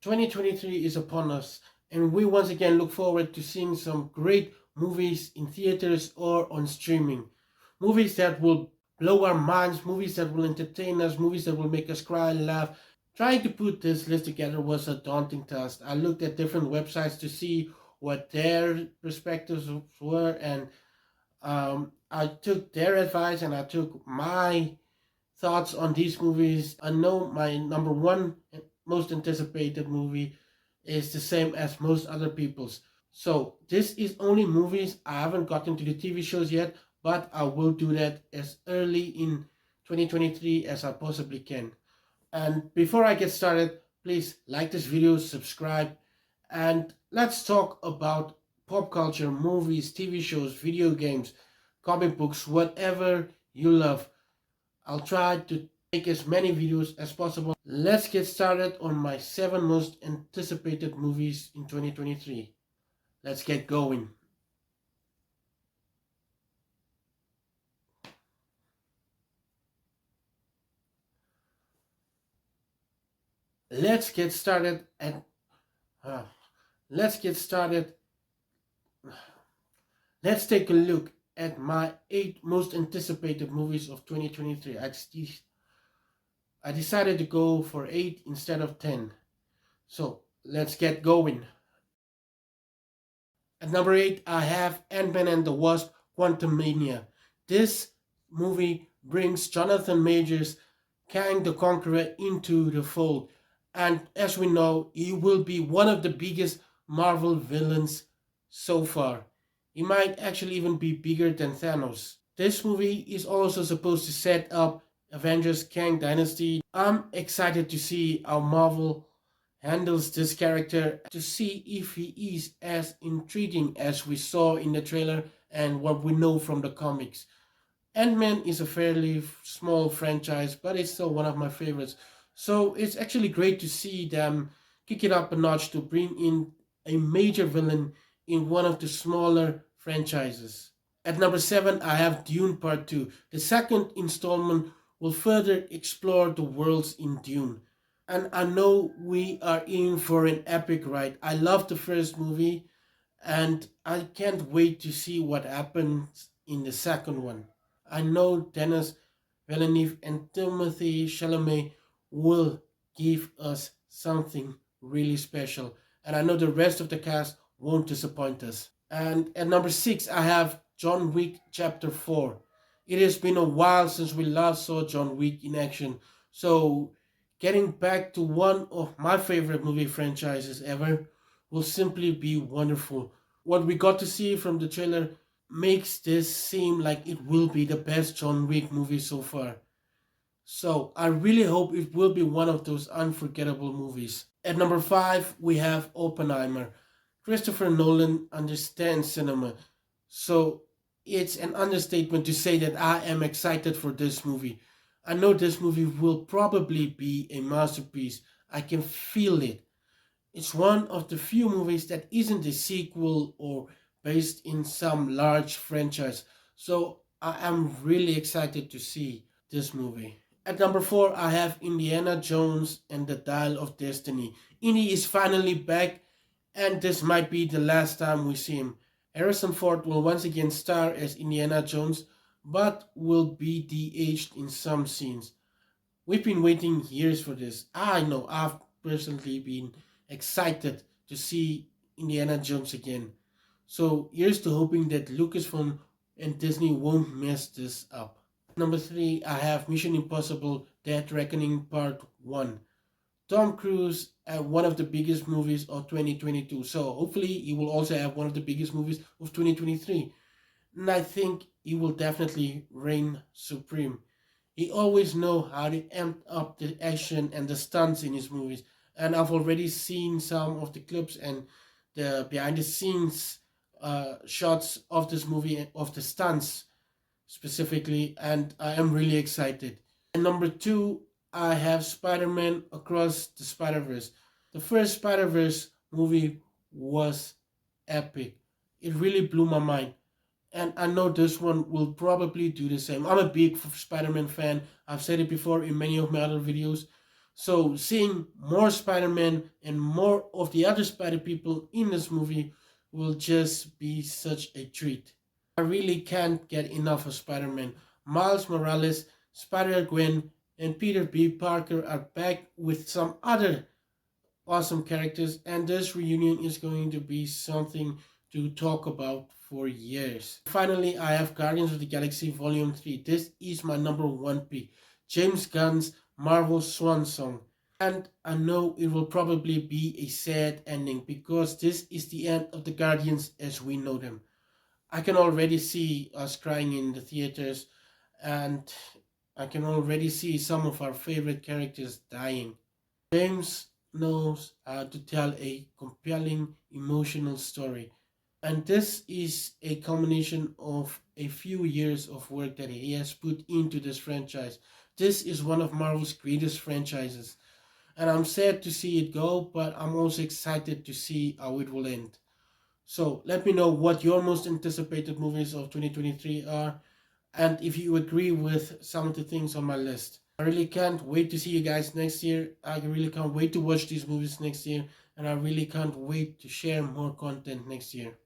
2023 is upon us, and we once again look forward to seeing some great movies in theaters or on streaming. Movies that will blow our minds, movies that will entertain us, movies that will make us cry and laugh. Trying to put this list together was a daunting task. I looked at different websites to see what their perspectives were, and I took their advice and I took my thoughts on these movies. I know my number one most anticipated movie is the same as most other people's. So this is only movies. I haven't gotten to the TV shows yet, but I will do that as early in 2023 as I possibly can. And before I get started, please like this video, subscribe, and let's talk about pop culture, movies, TV shows, video games, comic books, whatever you love. I'll try to make as many videos as possible. Let's get started on my 7 most anticipated movies in 2023. Let's get going. Let's get started at uh, let's get started. Let's take a look at my 8 most anticipated movies of 2023. I decided to go for 8 instead of 10. So let's get going. At number 8, I have Ant-Man and the Wasp: Quantumania. This movie brings Jonathan Majors, Kang the Conqueror, into the fold. And as we know, he will be one of the biggest Marvel villains so far. He might actually even be bigger than Thanos. This movie is also supposed to set up Avengers Kang Dynasty. I'm excited to see how Marvel handles this character, to see if he is as intriguing as we saw in the trailer and what we know from the comics. Ant-Man is a fairly small franchise, but it's still one of my favorites. So it's actually great to see them kick it up a notch to bring in a major villain in one of the smaller franchises. At number 7, I have Dune Part 2. The second installment will further explore the worlds in Dune. And I know we are in for an epic ride. I love the first movie, and I can't wait to see what happens in the second one. I know Denis Villeneuve and Timothée Chalamet will give us something really special. And I know the rest of the cast won't disappoint us. And at number 6, I have John Wick Chapter 4. It has been a while since we last saw John Wick in action. So getting back to one of my favorite movie franchises ever will simply be wonderful. What we got to see from the trailer makes this seem like it will be the best John Wick movie so far. So I really hope it will be one of those unforgettable movies. At number 5, we have Oppenheimer. Christopher Nolan understands cinema, so it's an understatement to say that I am excited for this movie. I know this movie will probably be a masterpiece. I can feel it. It's one of the few movies that isn't a sequel or based in some large franchise. So I am really excited to see this movie. At number 4, I have Indiana Jones and the Dial of Destiny. Indy is finally back, and this might be the last time we see him. Harrison Ford will once again star as Indiana Jones, but will be de-aged in some scenes. We've been waiting years for this. I know I've personally been excited to see Indiana Jones again. So here's to hoping that Lucasfilm and Disney won't mess this up. Number 3, I have Mission Impossible Dead Reckoning Part 1. Tom Cruise had one of the biggest movies of 2022. So hopefully he will also have one of the biggest movies of 2023. And I think he will definitely reign supreme. He always know how to amp up the action and the stunts in his movies. And I've already seen some of the clips and the behind the scenes shots of this movie, of the stunts specifically, and I am really excited. And number 2, I have Spider-Man Across the Spider-Verse. The first Spider-Verse movie was epic. It really blew my mind. And I know this one will probably do the same. I'm a big Spider-Man fan. I've said it before in many of my other videos. So seeing more Spider-Man and more of the other Spider people in this movie will just be such a treat. I really can't get enough of Spider-Man. Miles Morales, Spider-Gwen, and Peter B. Parker are back with some other awesome characters, and this reunion is going to be something to talk about for years. Finally, I have Guardians of the Galaxy Volume 3. This is my number one pick. James Gunn's Marvel Swan Song. And I know it will probably be a sad ending because this is the end of the Guardians as we know them. I can already see us crying in the theaters, and I can already see some of our favorite characters dying. James knows how to tell a compelling emotional story. And this is a culmination of a few years of work that he has put into this franchise. This is one of Marvel's greatest franchises. And I'm sad to see it go, but I'm also excited to see how it will end. So let me know what your most anticipated movies of 2023 are, and if you agree with some of the things on my list. I really can't wait to see you guys next year. I really can't wait to watch these movies next year, and I really can't wait to share more content next year.